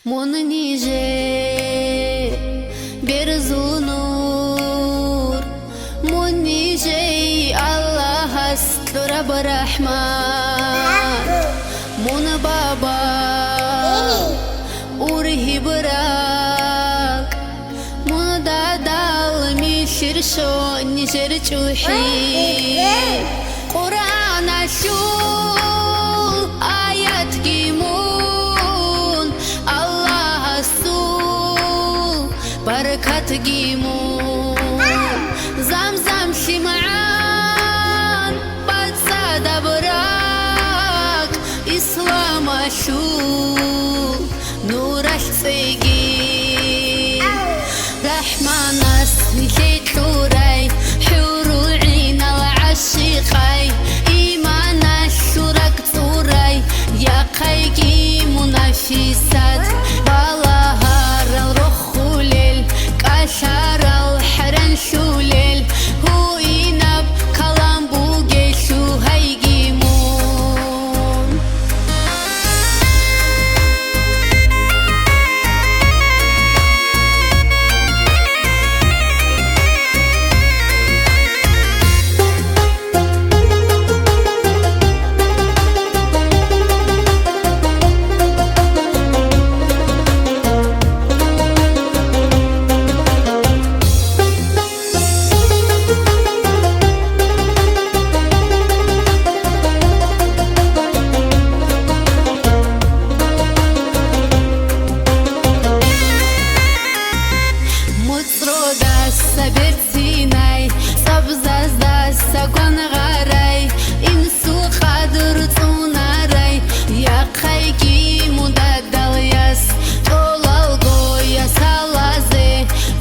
Monnice bir zulnur Monnice Allah aslı Rabb Rahman Mon baba urhi bırak Mon dadal mişir şo nijer çuhi Kur'an aşu ayat gimun Allah asu barakat gimun Zamzam şiman batsada bırak İslam aşu nur aşsegi Rahman asni turay hurul in al aşiqay iman aşurak turay ya qaygi munafisat balahar al rukhulil kashar al haran shulil hu inab kalam bu geshu haygimun Sabirtinay sabzazdasa gongaray insu qadir tunaray ya qaygi mudadal yas tolal goya salaze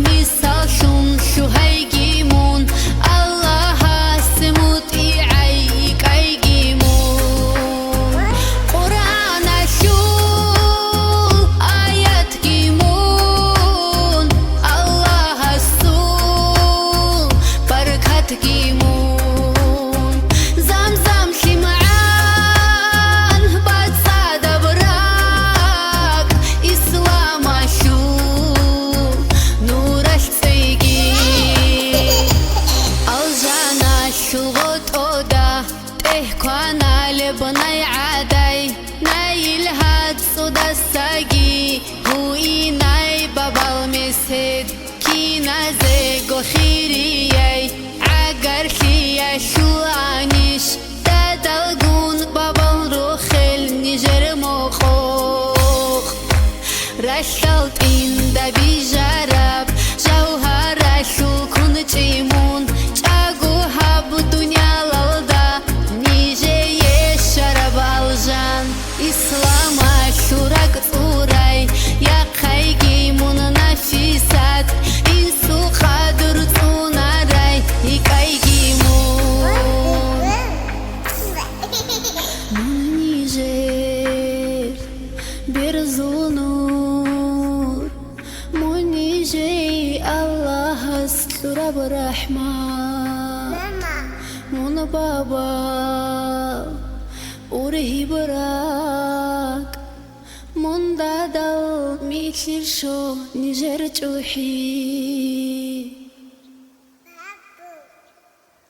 misal shun shu haygimun Allah asimut i'ay qaygimun Qur'an ashu ayat gimun Allah asu barakat gimun Zamzam şiman batsada bırak İslam aşu nur aşsegi Alcana şugut oda tehkana lebnay aday Nail had suda sagi hu inay babal mesid Kinaze gokhiriyay agar khiya shu anish dadalgun babal rukhil nijer mokhokh Rashalt inda bijarab jawhara shu kun chimun chagu hab dunya lalda nije yesharab aljan Islam ashurak turay ya qaygi mun nafisat insu qadir tunaray qaygimun Monnice bir zulnur Monnice Allah aslı Rabb Rahman Mon baba urhi bırak Mon dadal mikir şo nijer çuhi